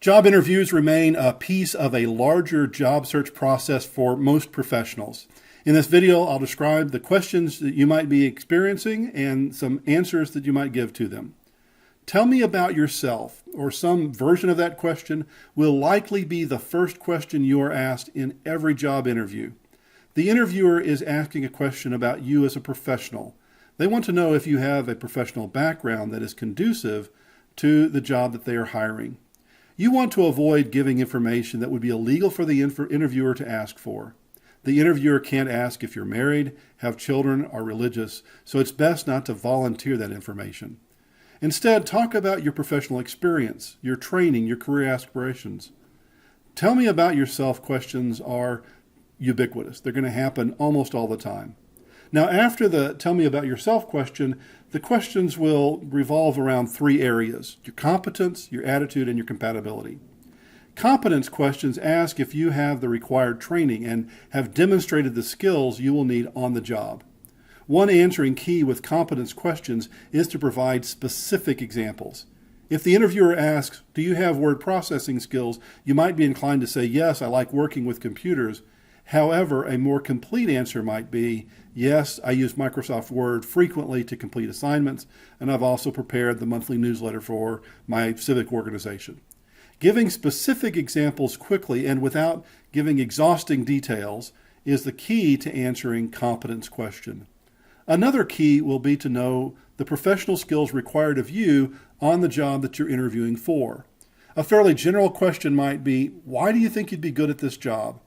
Job interviews remain a piece of a larger job search process for most professionals. In this video, I'll describe the questions that you might be experiencing and some answers that you might give to them. Tell me about yourself, or some version of that question will likely be the first question you are asked in every job interview. The interviewer is asking a question about you as a professional. They want to know if you have a professional background that is conducive to the job that they are hiring. You want to avoid giving information that would be illegal for the interviewer to ask for. The interviewer can't ask if you're married, have children, or religious, so it's best not to volunteer that information. Instead, talk about your professional experience, your training, your career aspirations. Tell me about yourself questions are ubiquitous. They're going to happen almost all the time. Now, after the tell me about yourself question, the questions will revolve around three areas: your competence, your attitude, and your compatibility. Competence questions ask if you have the required training and have demonstrated the skills you will need on the job. One answering key with competence questions is to provide specific examples. If the interviewer asks, do you have word processing skills, you might be inclined to say, yes, I like working with computers. However, a more complete answer might be, yes, I use Microsoft Word frequently to complete assignments, and I've also prepared the monthly newsletter for my civic organization. Giving specific examples quickly and without giving exhausting details is the key to answering competence question. Another key will be to know the professional skills required of you on the job that you're interviewing for. A fairly general question might be, why do you think you'd be good at this job?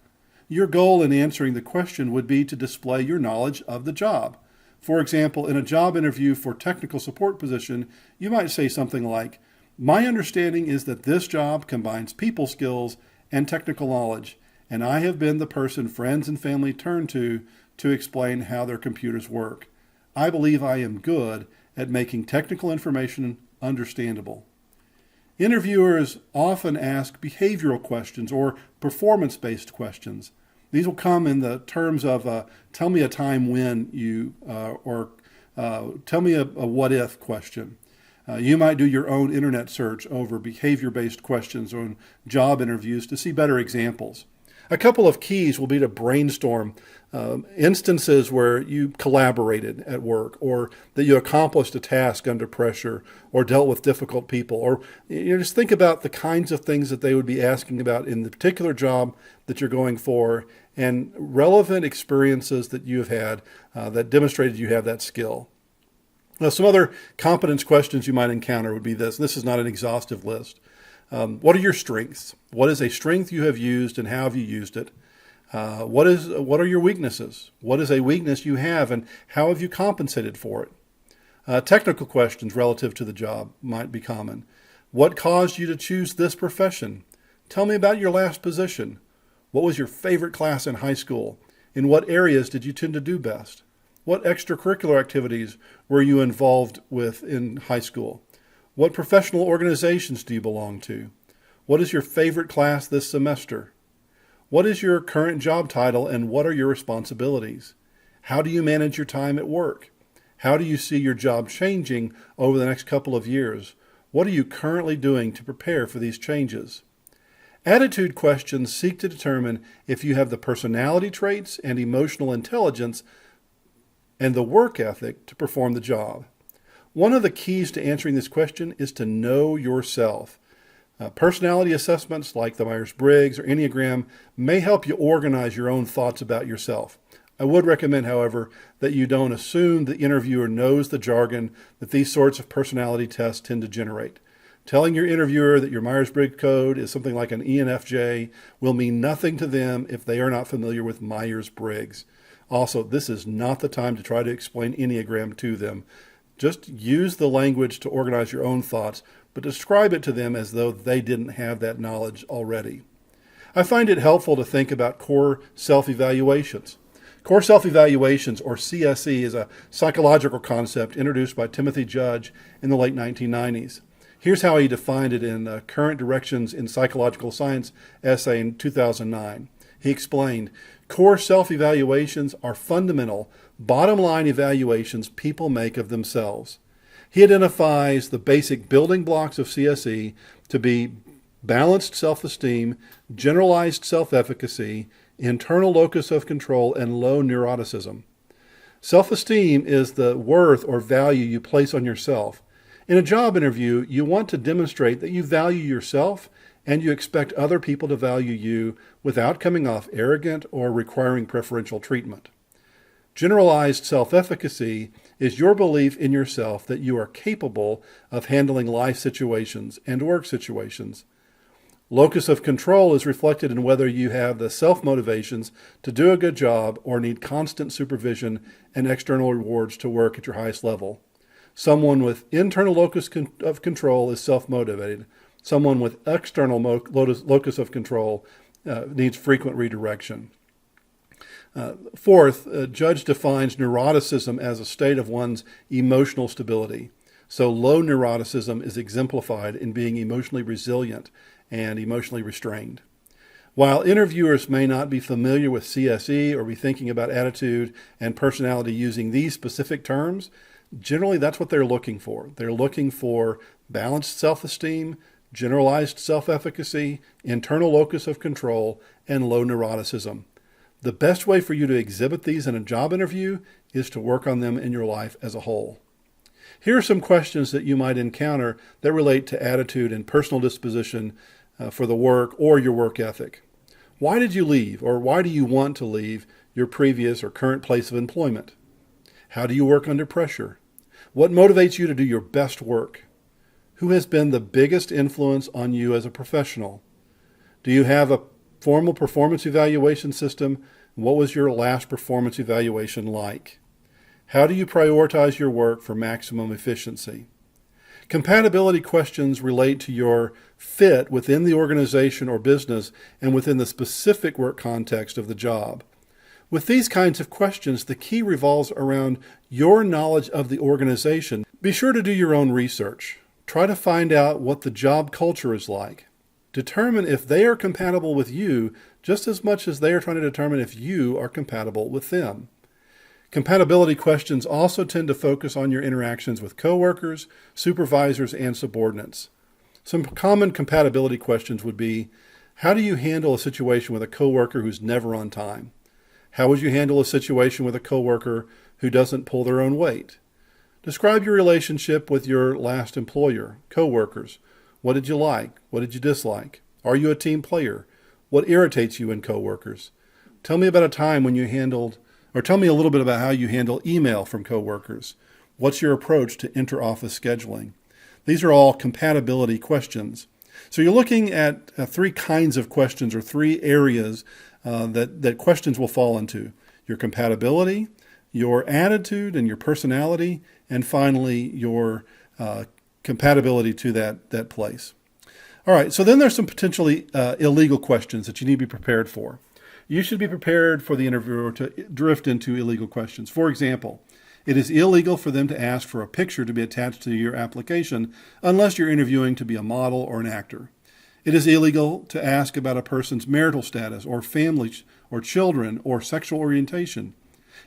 Your goal in answering the question would be to display your knowledge of the job. For example, in a job interview for technical support position, you might say something like, my understanding is that this job combines people skills and technical knowledge, and I have been the person friends and family turn to explain how their computers work. I believe I am good at making technical information understandable. Interviewers often ask behavioral questions or performance-based questions. These will come in the terms of tell me a time when you, or tell me a what-if question. You might do your own internet search over behavior-based questions on job interviews to see better examples. A couple of keys will be to brainstorm instances where you collaborated at work, or that you accomplished a task under pressure, or dealt with difficult people, or just think about the kinds of things that they would be asking about in the particular job that you're going for, and relevant experiences that you have had that demonstrated you have that skill. Now, some other competence questions you might encounter would be this. This is not an exhaustive list. What are your strengths? What is a strength you have used and how have you used it? What are your weaknesses? What is a weakness you have and how have you compensated for it? Technical questions relative to the job might be common. What caused you to choose this profession? Tell me about your last position. What was your favorite class in high school? In what areas did you tend to do best? What extracurricular activities were you involved with in high school? What professional organizations do you belong to? What is your favorite class this semester? What is your current job title and what are your responsibilities? How do you manage your time at work? How do you see your job changing over the next couple of years? What are you currently doing to prepare for these changes? Attitude questions seek to determine if you have the personality traits and emotional intelligence and the work ethic to perform the job. One of the keys to answering this question is to know yourself. Personality assessments like the Myers-Briggs or Enneagram may help you organize your own thoughts about yourself. I would recommend, however, that you don't assume the interviewer knows the jargon that these sorts of personality tests tend to generate. Telling your interviewer that your Myers-Briggs code is something like an ENFJ will mean nothing to them if they are not familiar with Myers-Briggs. Also, this is not the time to try to explain Enneagram to them. Just use the language to organize your own thoughts, but describe it to them as though they didn't have that knowledge already. I find it helpful to think about core self-evaluations. Core self-evaluations, or CSE, is a psychological concept introduced by Timothy Judge in the late 1990s. Here's how he defined it in Current Directions in Psychological Science essay in 2009. He explained, core self-evaluations are fundamental, bottom-line evaluations people make of themselves. He identifies the basic building blocks of CSE to be balanced self-esteem, generalized self-efficacy, internal locus of control, and low neuroticism. Self-esteem is the worth or value you place on yourself. In a job interview, you want to demonstrate that you value yourself and you expect other people to value you without coming off arrogant or requiring preferential treatment. Generalized self-efficacy is your belief in yourself that you are capable of handling life situations and work situations. Locus of control is reflected in whether you have the self-motivations to do a good job or need constant supervision and external rewards to work at your highest level. Someone with internal locus of control is self-motivated. Someone with external locus of control needs frequent redirection. Fourth, Judge defines neuroticism as a state of one's emotional stability. So low neuroticism is exemplified in being emotionally resilient and emotionally restrained. While interviewers may not be familiar with CSE or be thinking about attitude and personality using these specific terms, generally that's what they're looking for. They're looking for balanced self-esteem, generalized self-efficacy, internal locus of control, and low neuroticism. The best way for you to exhibit these in a job interview is to work on them in your life as a whole. Here are some questions that you might encounter that relate to attitude and personal disposition for the work or your work ethic. Why did you leave, or why do you want to leave your previous or current place of employment? How do you work under pressure? What motivates you to do your best work? Who has been the biggest influence on you as a professional? Do you have a formal performance evaluation system? What was your last performance evaluation like? How do you prioritize your work for maximum efficiency? Compatibility questions relate to your fit within the organization or business and within the specific work context of the job. With these kinds of questions, the key revolves around your knowledge of the organization. Be sure to do your own research. Try to find out what the job culture is like. Determine if they are compatible with you just as much as they are trying to determine if you are compatible with them. Compatibility questions also tend to focus on your interactions with coworkers, supervisors, and subordinates. Some common compatibility questions would be, how do you handle a situation with a coworker who's never on time? How would you handle a situation with a coworker who doesn't pull their own weight? Describe your relationship with your last employer, coworkers. What did you like? What did you dislike? Are you a team player? What irritates you in coworkers? Tell me about a time when you handled, or tell me a little bit about how you handle email from coworkers. What's your approach to inter-office scheduling? These are all compatibility questions. So you're looking at three kinds of questions or three areas that questions will fall into. Your compatibility, your attitude and your personality, and finally your compatibility to that place. All right, so then there's some potentially illegal questions that you need to be prepared for. You should be prepared for the interviewer to drift into illegal questions. For example, it is illegal for them to ask for a picture to be attached to your application unless you're interviewing to be a model or an actor. It is illegal to ask about a person's marital status or family or children or sexual orientation.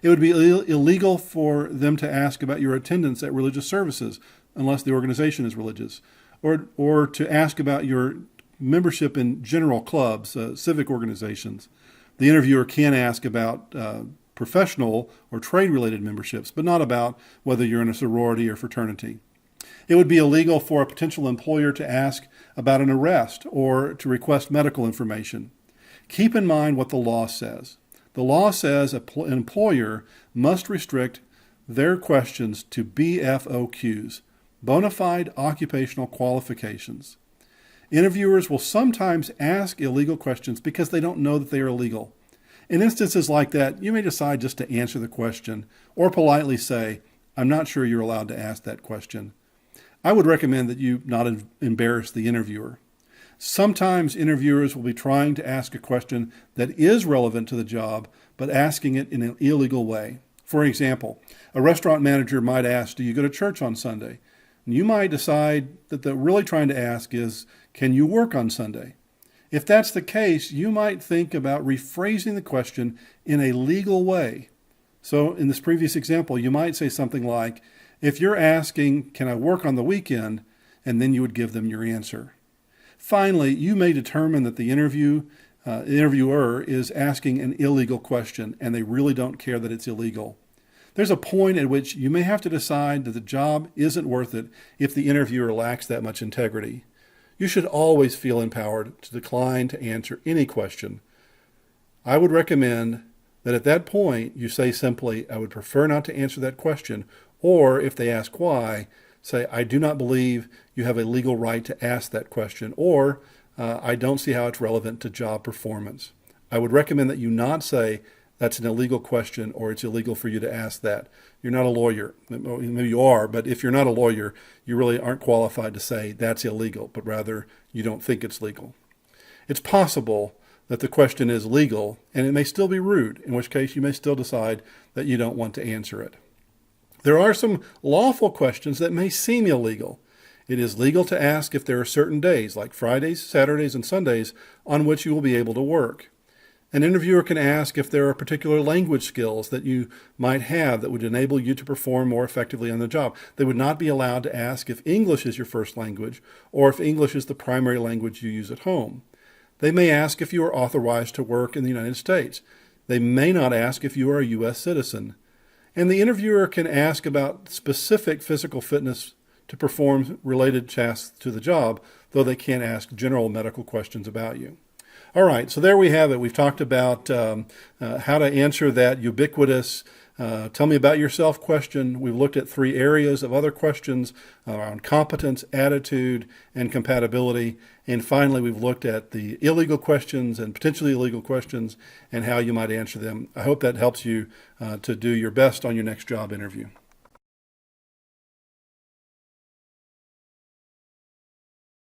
It would be illegal for them to ask about your attendance at religious services unless the organization is religious, or to ask about your membership in general clubs, civic organizations. The interviewer can ask about professional or trade-related memberships, but not about whether you're in a sorority or fraternity. It would be illegal for a potential employer to ask about an arrest or to request medical information. Keep in mind what the law says. The law says an employer must restrict their questions to BFOQs, bona fide occupational qualifications. Interviewers will sometimes ask illegal questions because they don't know that they are illegal. In instances like that, you may decide just to answer the question or politely say, "I'm not sure you're allowed to ask that question." I would recommend that you not embarrass the interviewer. Sometimes interviewers will be trying to ask a question that is relevant to the job, but asking it in an illegal way. For example, a restaurant manager might ask, "Do you go to church on Sunday?" And you might decide that they're really trying to ask is, "Can you work on Sunday?" If that's the case, you might think about rephrasing the question in a legal way. So in this previous example, you might say something like, if you're asking, "Can I work on the weekend?" and then you would give them your answer. Finally, you may determine that the interviewer is asking an illegal question and they really don't care that it's illegal. There's a point at which you may have to decide that the job isn't worth it if the interviewer lacks that much integrity. You should always feel empowered to decline to answer any question. I would recommend that at that point you say simply, I would prefer not to answer that question, or if they ask why, say, I do not believe you have a legal right to ask that question, or I don't see how it's relevant to job performance. I would recommend that you not say, that's an illegal question, or it's illegal for you to ask that. You're not a lawyer. Maybe you are, but if you're not a lawyer, you really aren't qualified to say that's illegal, but rather you don't think it's legal. It's possible that the question is legal, and it may still be rude, in which case you may still decide that you don't want to answer it. There are some lawful questions that may seem illegal. It is legal to ask if there are certain days, like Fridays, Saturdays, and Sundays, on which you will be able to work. An interviewer can ask if there are particular language skills that you might have that would enable you to perform more effectively on the job. They would not be allowed to ask if English is your first language or if English is the primary language you use at home. They may ask if you are authorized to work in the United States. They may not ask if you are a U.S. citizen. And the interviewer can ask about specific physical fitness to perform related tasks to the job, though they can't ask general medical questions about you. All right, so there we have it. We've talked about how to answer that ubiquitous tell me about yourself question. We've looked at 3 areas of other questions around competence, attitude, and compatibility. And finally, we've looked at the illegal questions and potentially illegal questions and how you might answer them. I hope that helps you to do your best on your next job interview.